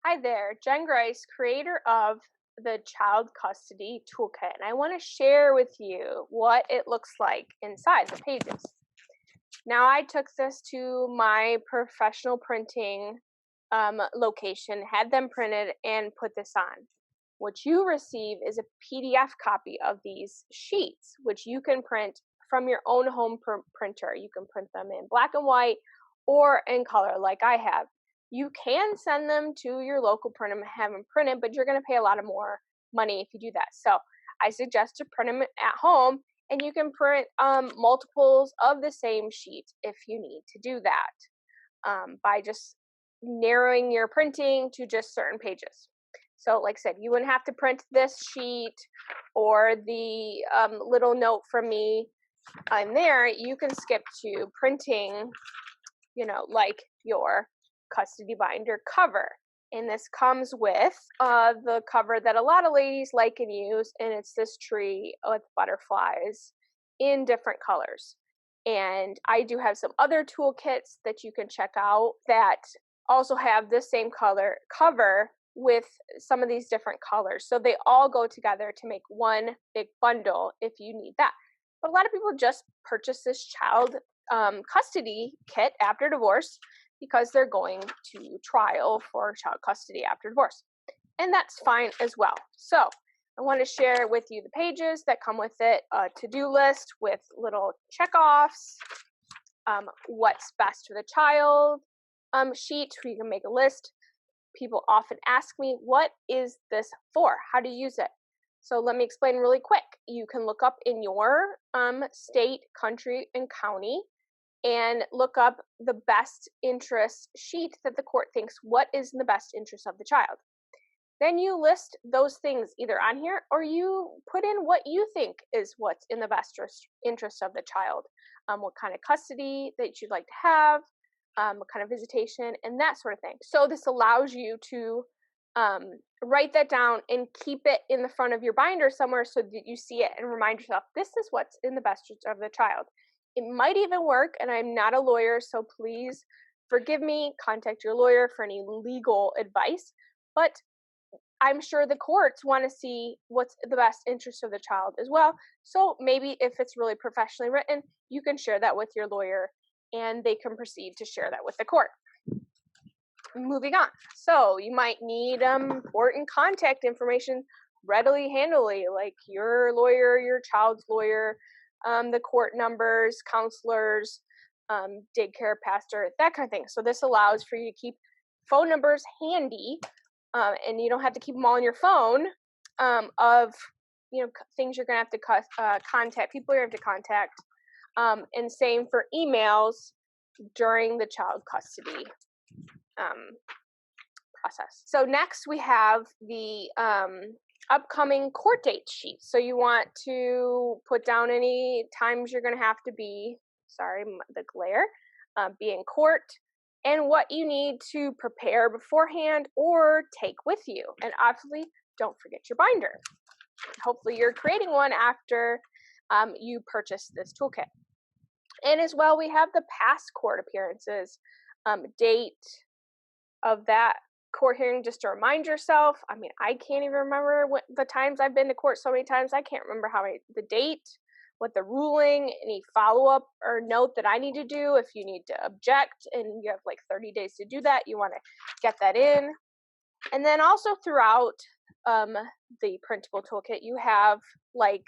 Hi there, Jen Grice, creator of the Child Custody Toolkit, and I want to share with you what it looks like inside the pages. Now, I took this to my professional printing location, had them printed, and put this on. What you receive is a PDF copy of these sheets, which you can print from your own home printer. You can print them in black and white or in color, like I have. You can send them to your local printer and have them printed, but you're going to pay a lot of more money if you do that. So I suggest to print them at home, and you can print multiples of the same sheet if you need to do that by just narrowing your printing to just certain pages. So like I said, you wouldn't have to print this sheet or the little note from me on there. You can skip to printing, like your custody binder cover. And this comes with the cover that a lot of ladies like and use, and it's this tree with butterflies in different colors. And I do have some other toolkits that you can check out that also have this same color cover with some of these different colors. So they all go together to make one big bundle if you need that. But a lot of people just purchase this child custody kit after divorce because they're going to trial for child custody after divorce. And that's fine as well. So I want to share with you the pages that come with it, a to-do list with little check-offs, what's best for the child sheet where you can make a list. People often ask me, what is this for? How do you use it? So let me explain really quick. You can look up in your state, country, and county and look up the best interest sheet that the court thinks what is in the best interest of the child. Then you list those things either on here or you put in what you think is what's in the best interest of the child. What kind of custody that you'd like to have, what kind of visitation, and that sort of thing. So this allows you to write that down and keep it in the front of your binder somewhere so that you see it and remind yourself, this is what's in the best interest of the child. It might even work, and I'm not a lawyer, so please forgive me, contact your lawyer for any legal advice, but I'm sure the courts want to see what's the best interest of the child as well. So maybe if it's really professionally written, you can share that with your lawyer and they can proceed to share that with the court. Moving on. So you might need important contact information readily, handily, like your lawyer, your child's lawyer, the court numbers, counselors, daycare pastor, that kind of thing. So this allows for you to keep phone numbers handy, and you don't have to keep them all on your phone of things you're gonna have to contact, people you're gonna have to contact, and same for emails during the child custody process. So next we have the upcoming court date sheet. So you want to put down any times you're going to have to be, the glare, be in court, and what you need to prepare beforehand or take with you. And obviously, don't forget your binder. Hopefully you're creating one after you purchase this toolkit. And as well, we have the past court appearances, date of that court hearing, just to remind yourself. I mean, I can't even remember what the times I've been to court so many times. I can't remember the date, what the ruling, any follow-up or note that I need to do. If you need to object and you have like 30 days to do that, you want to get that in. And then also throughout the printable toolkit, you have like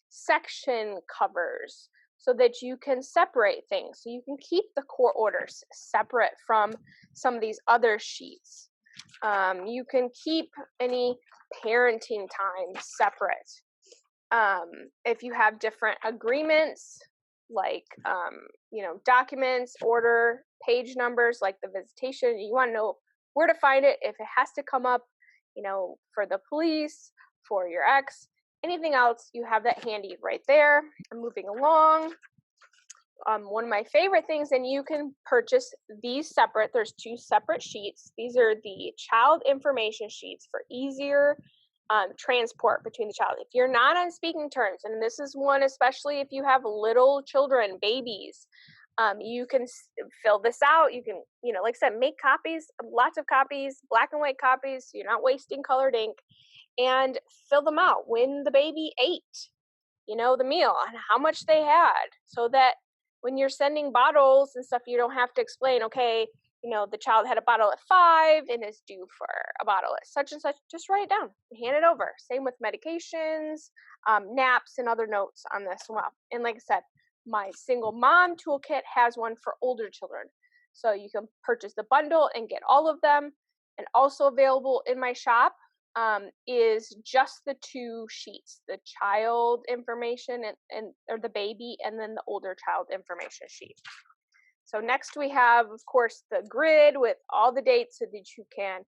section covers so that you can separate things. So you can keep the court orders separate from some of these other sheets. You can keep any parenting time separate. If you have different agreements, like, documents, order, page numbers, like the visitation, you want to know where to find it. If it has to come up, for the police, for your ex, anything else, you have that handy right there. I'm moving along. One of my favorite things, and you can purchase these separate. There's 2 separate sheets. These are the child information sheets for easier transport between the child. If you're not on speaking terms, and this is one especially if you have little children, babies, You can fill this out. You can, like I said, make copies, lots of copies, black and white copies, so you're not wasting colored ink, and fill them out when the baby ate, the meal and how much they had, so that when you're sending bottles and stuff, you don't have to explain, okay, the child had a bottle at 5 and is due for a bottle at such and such. Just write it down and hand it over. Same with medications, naps, and other notes on this as well. And like I said, my single mom toolkit has one for older children. So you can purchase the bundle and get all of them. And also available in my shop is just the 2 sheets, the child information or the baby, and then the older child information sheet. So next we have, of course, the grid with all the dates so that you can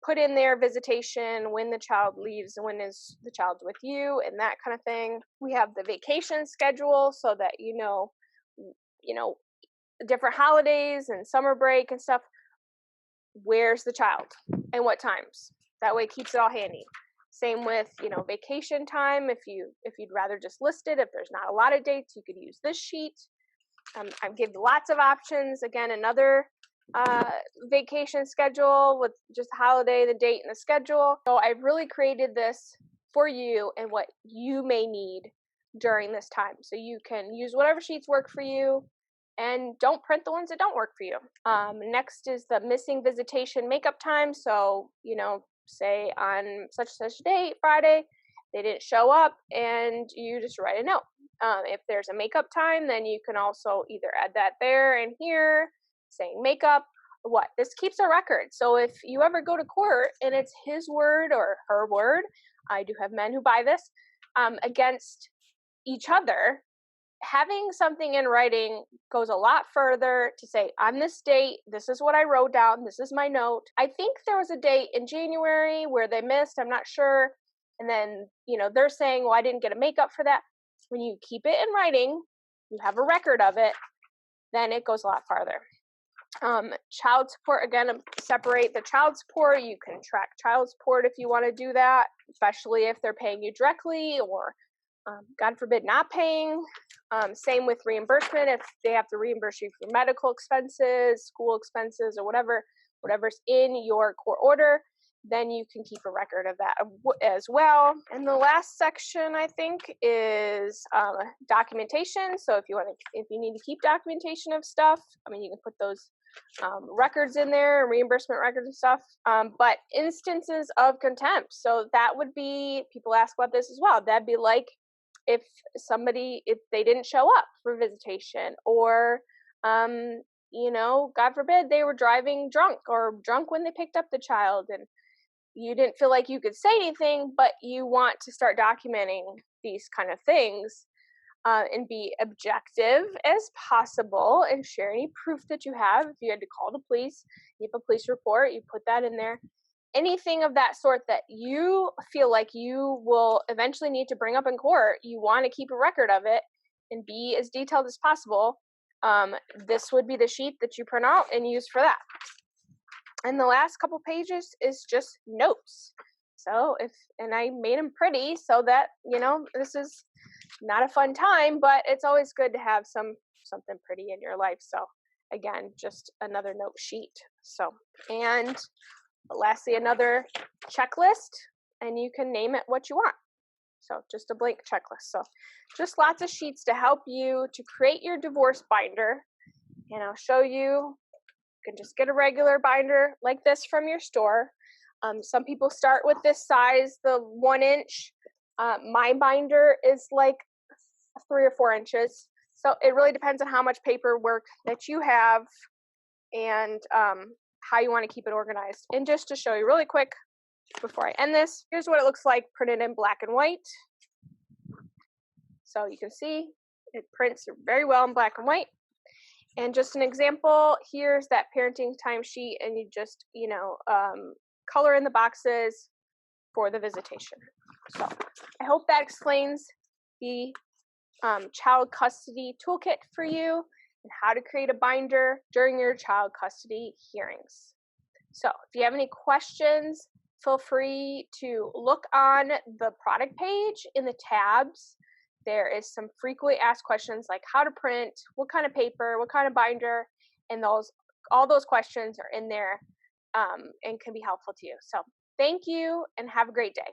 put in their visitation, when the child leaves, when is the child with you, and that kind of thing. We have the vacation schedule so that different holidays and summer break and stuff, where's the child and what times. That way it keeps it all handy. Same with, vacation time. If you'd rather just list it, if there's not a lot of dates, you could use this sheet. I've given lots of options. Again, another vacation schedule with just the holiday, the date, and the schedule. So I've really created this for you and what you may need during this time. So you can use whatever sheets work for you, and don't print the ones that don't work for you. Next is the missing visitation makeup time. So, say on such and such date, Friday, they didn't show up, and you just write a note. If there's a makeup time, then you can also either add that there and here, saying makeup, or what. This keeps a record. So if you ever go to court and it's his word or her word, I do have men who buy this, against each other, having something in writing goes a lot further to say, on this date, this is what I wrote down, this is my note. I think there was a date in January where they missed, I'm not sure. And then, they're saying, well, I didn't get a makeup for that. When you keep it in writing, you have a record of it, then it goes a lot farther. Child support, again, separate the child support. You can track child support if you want to do that, especially if they're paying you directly or, God forbid, not paying. Same with reimbursement. If they have to reimburse you for medical expenses, school expenses, or whatever's in your court order, then you can keep a record of that as well. And the last section, I think, is documentation. So if you need to keep documentation of stuff, you can put those records in there, reimbursement records and stuff. But instances of contempt. So that would be, people ask about this as well. That'd be like if they didn't show up for visitation, or God forbid, they were driving drunk or drunk when they picked up the child, and you didn't feel like you could say anything, but you want to start documenting these kind of things, and be objective as possible and share any proof that you have. If you had to call the police, you have a police report, you put that in there. Anything of that sort that you feel like you will eventually need to bring up in court, you want to keep a record of it and be as detailed as possible. This would be the sheet that you print out and use for that. And the last couple pages is just notes. So and I made them pretty so that, this is not a fun time, but it's always good to have something pretty in your life. So again, just another note sheet. So, and lastly, another checklist, and you can name it what you want. So just a blank checklist. So just lots of sheets to help you to create your divorce binder. And I'll show you. You can just get a regular binder like this from your store. Some people start with this size, the 1 inch. My binder is like 3 or 4 inches. So it really depends on how much paperwork that you have and how you want to keep it organized. And just to show you really quick before I end this, here's what it looks like printed in black and white. So you can see it prints very well in black and white. And just an example, here's that parenting timesheet, and you just, color in the boxes for the visitation. So I hope that explains the Child Custody Toolkit for you and how to create a binder during your child custody hearings. So if you have any questions, feel free to look on the product page in the tabs there is some frequently asked questions like how to print, what kind of paper, what kind of binder, and all those questions are in there and can be helpful to you. So thank you and have a great day.